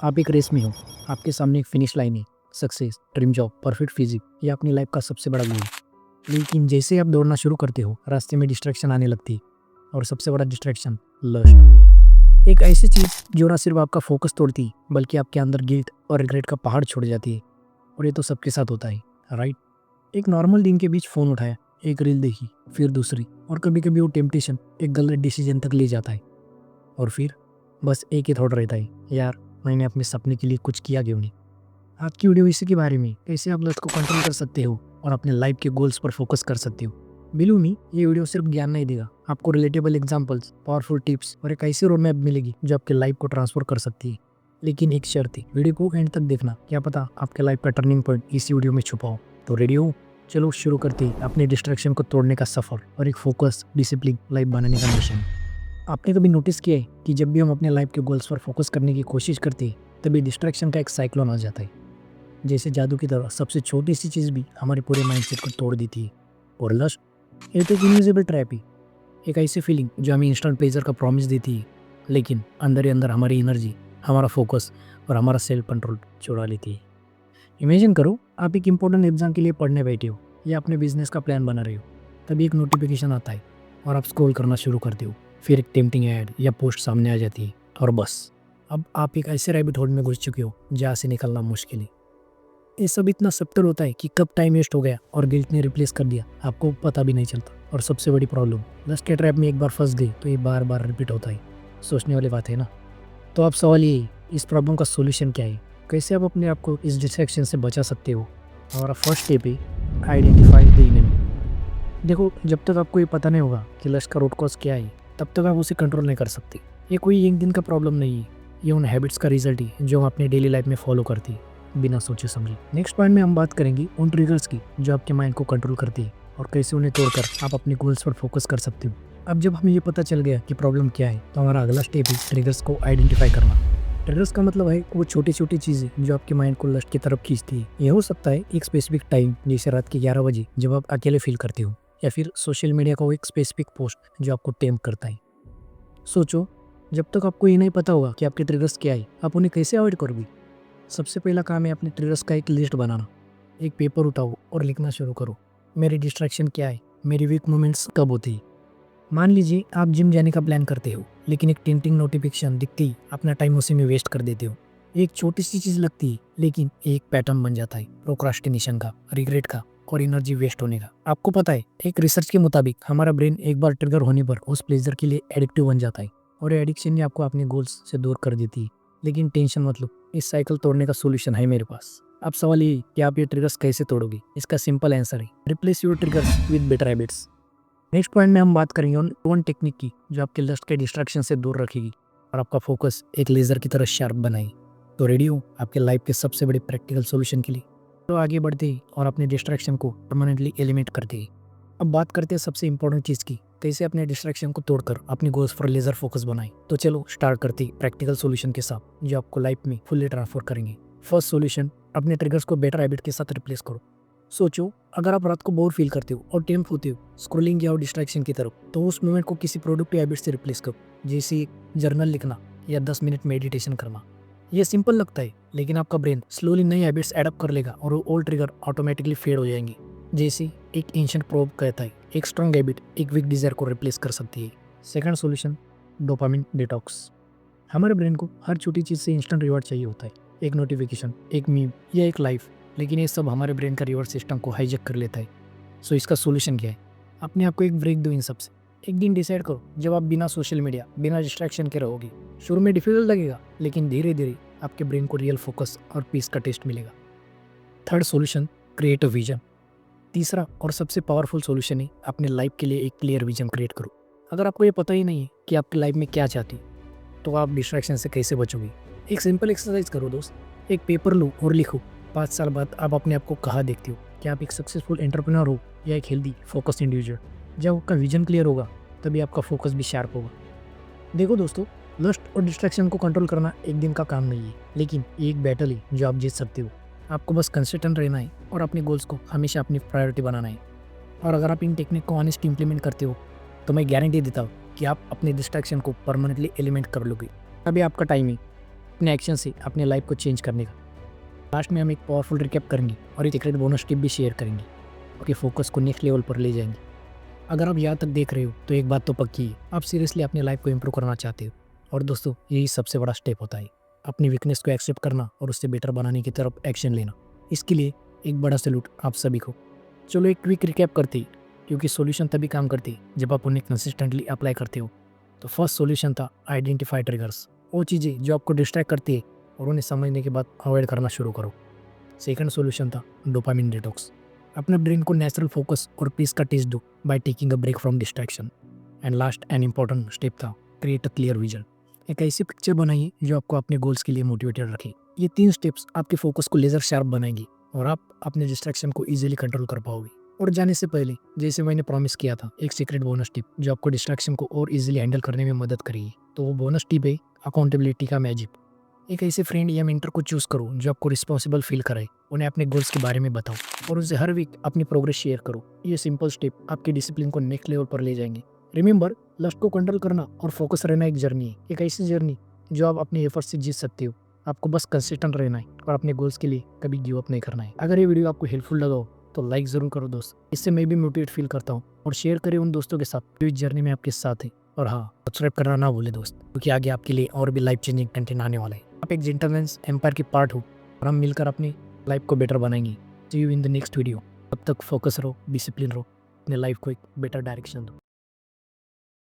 आप एक रेस में हो, आपके सामने एक फिनिश लाइन है, success, dream job, perfect physique या अपनी लाइफ का सबसे बड़ा गोल। लेकिन जैसे ही आप दौड़ना शुरू करते हो, रास्ते में डिस्ट्रैक्शन आने लगती है और सबसे बड़ा डिस्ट्रैक्शन लस्ट। एक ऐसी चीज़ जो ना सिर्फ आपका फोकस तोड़ती बल्कि आपके अंदर गिल्ट और रिग्रेट का पहाड़ छोड़ जाती है। और ये तो सबके साथ होता है, राइट? एक नॉर्मल दिन के बीच फ़ोन उठाया, एक रील देखी, फिर दूसरी, और कभी कभी वो टेम्पटेशन एक गलत डिसीजन तक ले जाता है। और फिर बस एक ही थॉट रहता है, यार मैंने अपने सपने के लिए कुछ किया क्यों नहीं। आज की वीडियो इसी के बारे में, कैसे आप लक्ष्य को कंट्रोल कर सकते हो और अपने लाइफ के गोल्स पर फोकस कर सकते हो। बिलीव मी, ये वीडियो सिर्फ ज्ञान नहीं देगा, आपको रिलेटेबल एग्जांपल्स, पावरफुल टिप्स और एक ऐसी रोड मैप मिलेगी जो आपके लाइफ को ट्रांसफर कर सकती है। लेकिन एक शर्त है, वीडियो को एंड तक देखना, क्या पता आपके लाइफ का टर्निंग पॉइंट इसी वीडियो में छुपा हो। तो रेडी हो? चलो शुरू करते हैं अपने डिस्ट्रैक्शन को तोड़ने का सफर और एक फोकस, डिसिप्लिन लाइफ बनाने का मिशन। आपने कभी नोटिस किया है कि जब भी हम अपने लाइफ के गोल्स पर फोकस करने की कोशिश करते हैं, तभी डिस्ट्रैक्शन का एक साइक्लोन आ जाता है। जैसे जादू की तरह सबसे छोटी सी चीज़ भी हमारे पूरे माइंडसेट को तोड़ देती है। और लस्ट, ये तो एक इनविजिबल ट्रैप है, एक ऐसी फीलिंग जो हमें इंस्टेंट प्लेजर का प्रॉमिस देती है, लेकिन अंदर ही अंदर हमारी एनर्जी, हमारा फोकस और हमारा सेल्फ कंट्रोल चुरा लेती है। इमेजिन करो, आप एक इंपॉर्टेंट एग्जाम के लिए पढ़ने बैठे हो या अपने बिजनेस का प्लान बना रहे हो। तभी एक नोटिफिकेशन आता है और आप स्क्रॉल करना शुरू करते हो। फिर एक टेम्पटिंग ऐड या पोस्ट सामने आ जाती है और बस, अब आप एक ऐसे रैबिट होल में घुस चुके हो जहाँ से निकलना मुश्किल है। ये सब इतना सब्टल होता है कि कब टाइम वेस्ट हो गया और गिल्ट ने रिप्लेस कर दिया, आपको पता भी नहीं चलता। और सबसे बड़ी प्रॉब्लम, लस्ट के ट्रैप में एक बार फंस गई तो ये बार बार रिपीट होता है। सोचने वाली बात है ना। तो अब सवाल ये है, इस प्रॉब्लम का सोल्यूशन क्या है? कैसे आप अपने आप को इस डिस्ट्रैक्शन से बचा सकते हो? हमारा फर्स्ट स्टेप है, आइडेंटिफाई द एनिमी। देखो, जब तक आपको ये पता नहीं होगा कि लस्ट का रूट कॉज क्या है, तब तक आप उसे कंट्रोल नहीं कर सकते। ये कोई एक दिन का प्रॉब्लम नहीं है, ये उन हैबिट्स का रिजल्ट है जो हम अपनी डेली लाइफ में फॉलो करती है बिना सोचे समझे। नेक्स्ट पॉइंट में हम बात करेंगे उन ट्रिगर्स की जो आपके माइंड को कंट्रोल करती है और कैसे उन्हें तोड़कर आप अपने गोल्स पर फोकस कर सकते हो। अब जब हमें ये पता चल गया कि प्रॉब्लम क्या है, तो हमारा अगला स्टेप है ट्रिगर्स को आइडेंटिफाई करना। ट्रिगर्स का मतलब है वो छोटी छोटी चीज़ें जो आपके माइंड को लस्ट की तरफ खींचती है। ये हो सकता है एक स्पेसिफिक टाइम, जैसे रात के 11 बजे जब आप अकेले फील करते हो, या फिर सोशल मीडिया का वो एक स्पेसिफिक पोस्ट जो आपको टेम्प्ट करता है। सोचो, जब तक आपको ये नहीं पता होगा कि आपके ट्रिगर्स क्या है, आप उन्हें कैसे अवॉइड करोगे? सबसे पहला काम है अपने ट्रिगर्स का एक लिस्ट बनाना। एक पेपर उठाओ और लिखना शुरू करो, मेरी डिस्ट्रैक्शन क्या है, मेरी वीक मोमेंट्स कब होती है। मान लीजिए आप जिम जाने का प्लान करते हो, लेकिन एक टेम्पटिंग नोटिफिकेशन दिखती ही अपना टाइम उसी में वेस्ट कर देते हो। एक छोटी सी चीज़ लगती है, लेकिन एक पैटर्न बन जाता है, प्रोक्रास्टिनेशन का, रिग्रेट का और एनर्जी वेस्ट होने का। आपको पता है, एक रिसर्च के मुताबिक हमारा ब्रेन एक बार ट्रिगर होने पर उस प्लेजर के लिए एडिक्टिव बन जाता है और ये एडिक्शन ही आपको अपने गोल्स से दूर कर देती है। लेकिन टेंशन मत लो, इस साइकिल तोड़ने का सोल्यूशन है मेरे पास। अब सवाल ये कि आप ये ट्रिगर्स कैसे तोड़ोगे? इसका सिंपल आंसर है, replace your triggers with better habits. Next point में हम बात करेंगे उन वन टेक्निक की जो आपके लस्ट के डिस्ट्रैक्शन से दूर रखेगी और आपका फोकस एक लेजर की तरह शार्प बनाएगी। तो रेडी हो आपके लाइफ के सबसे बड़े प्रैक्टिकल सॉल्यूशन के लिए? तो आगे बढ़ते ही और अपने डिस्ट्रैक्शन को परमानेंटली एलिमिनेट करते ही। अब बात करते हैं सबसे इंपॉर्टेंट चीज़ की, कैसे अपने डिस्ट्रैक्शन को तोड़कर अपनी गोल्स पर लेजर फोकस बनाए। तो चलो स्टार्ट करते ही प्रैक्टिकल सॉल्यूशन के साथ जो आपको लाइफ में फुल्ली ट्रांसफर करेंगे। फर्स्ट सॉल्यूशन, अपने ट्रिगर्स को बेटर हैबिट के साथ रिप्लेस करो। सोचो, अगर आप रात को बोर फील करते हो और टेम्प्ट होते हो स्क्रॉलिंग या डिस्ट्रैक्शन की तरफ, तो उस मोमेंट को किसी प्रोडक्टिव हैबिट से रिप्लेस करो, जैसे जर्नल लिखना या 10 मिनट मेडिटेशन करना। ये सिंपल लगता है, लेकिन आपका ब्रेन स्लोली नई हैबिट्स एडप्ट कर लेगा और वो ओल्ड ट्रिगर ऑटोमेटिकली फेड हो जाएंगे। जैसे एक एंशिएंट प्रोवर्ब कहता है, एक स्ट्रॉन्ग हैबिट एक वीक डिजायर को रिप्लेस कर सकती है। Second solution, dopamine detox. हमारे ब्रेन को हर छोटी चीज़ से इंस्टेंट रिवॉर्ड चाहिए होता है, एक नोटिफिकेशन, एक मीम या एक लाइफ। लेकिन ये सब हमारे ब्रेन का रिवॉर्ड सिस्टम को हाईजैक कर लेता है। सो इसका सोल्यूशन क्या है? अपने आप को एक ब्रेक दो इन सब से। एक दिन डिसाइड करो जब आप बिना सोशल मीडिया, बिना डिस्ट्रैक्शन के रहोगे। शुरू में डिफिकल्ट लगेगा, लेकिन धीरे धीरे आपके ब्रेन को रियल फोकस और पीस का टेस्ट मिलेगा। Third solution, create a vision. तीसरा और सबसे पावरफुल सॉल्यूशन है, अपने लाइफ के लिए एक क्लियर विजन क्रिएट करो। अगर आपको ये पता ही नहीं है कि आपकी लाइफ में क्या चाहती, तो आप डिस्ट्रैक्शन से कैसे बचोगे? एक सिंपल एक्सरसाइज करो दोस्त, एक पेपर लो और लिखो 5 साल बाद आप अपने आप को कहाँ देखते हो? क्या आप एक सक्सेसफुल एंटरप्रेन्योर हो या एक हेल्दी फोकस्ड इंडिविजुअल? जब आपका विजन क्लियर होगा, तभी आपका फोकस भी शार्प होगा। देखो दोस्तों, लस्ट और डिस्ट्रैक्शन को कंट्रोल करना एक दिन का काम नहीं है, लेकिन ये एक बैटल है जो आप जीत सकते हो। आपको बस कंसिस्टेंट रहना है और अपने गोल्स को हमेशा अपनी प्रायोरिटी बनाना है। और अगर आप इन टेक्निक को ऑनेस्ट इंप्लीमेंट करते हो, तो मैं गारंटी देता हूँ कि आप अपने डिस्ट्रैक्शन को परमानेंटली एलिमिनेट कर लोगे। अभी आपका टाइम है, अपने एक्शन से अपने लाइफ को चेंज करने का। लास्ट में हम एक पावरफुल रिकैप करेंगे और एक सीक्रेट बोनस टिप भी शेयर करेंगे, आपके फोकस को नेक्स्ट लेवल पर ले जाएंगे। अगर आप यहाँ तक देख रहे हो तो एक बात तो पक्की है, आप सीरियसली अपनी लाइफ को इम्प्रूव करना चाहते हो। और दोस्तों, यही सबसे बड़ा स्टेप होता है, अपनी वीकनेस को एक्सेप्ट करना और उससे बेटर बनाने की तरफ एक्शन लेना। इसके लिए एक बड़ा सैल्यूट आप सभी को। चलो एक क्विक रिकैप करते हैं, क्योंकि सॉल्यूशन तभी काम करती है जब आप उन्हें कंसिस्टेंटली अप्लाई करते हो। तो फर्स्ट सॉल्यूशन था आइडेंटिफाई ट्रिगर्स, वो चीज़ें जो आपको डिस्ट्रैक्ट करती है और उन्हें समझने के बाद अवॉइड करना शुरू करो। सेकंड सॉल्यूशन था डोपामिन डिटॉक्स, अपने ब्रेन को नेचुरल फोकस और पीस का टेस्ट दो by taking a break from distraction. And last and important step था क्रिएट अ क्लियर विजन, एक ऐसी पिक्चर बनाइए जो आपको अपने गोल्स के लिए मोटिवेटेड रखे। ये 3 स्टेप्स आपके फोकस को लेजर शार्प बनाएंगे और आप अपने डिस्ट्रैक्शन को इजीली कंट्रोल कर पाओगे। और जाने से पहले, जैसे मैंने प्रॉमिस किया था, एक सीक्रेट बोनस टिप जो आपको डिस्ट्रैक्शन को और इजीली हैंडल करने में मदद करेगी। तो वो बोनस टिप है अकाउंटेबिलिटी का मैजिक। एक ऐसे फ्रेंड या मेंटर को चूज करो जो आपको रिस्पॉन्सिबल फील कराए, उन्हें अपने गोल्स के बारे में बताओ और उनसे हर वीक अपनी प्रोग्रेस शेयर करो। ये सिंपल स्टेप आपकी डिसिप्लिन को नेक्स्ट लेवल पर ले जाएंगे। रिमेंबर, लस्ट को कंट्रोल करना और फोकस रहना एक जर्नी है, एक ऐसी जर्नी जो आप अपने एफर्ट से जीत सकते हो। आपको बस कंसिस्टेंट रहना है और अपने गोल्स के लिए कभी गिव अप नहीं करना है। अगर ये वीडियो आपको हेल्पफुल लगा हो तो लाइक ज़रूर करो दोस्त, इससे मैं भी मोटिवेट फील करता हूँ। और शेयर करें उन दोस्तों के साथ जो इस जर्नी में आपके साथ है। और हाँ, सब्सक्राइब करना ना भूले दोस्त, क्योंकि आगे आपके लिए और भी लाइफ चेंजिंग कंटेंट आने वाला है। आप एक जेंटलमैन्स एम्पायर की पार्ट हो और हम मिलकर अपनी लाइफ को बेटर बनाएंगे। See you in the next video. तब तक फोकस रहो, डिसिप्लिन रहो, अपने लाइफ को एक बेटर डायरेक्शन दो।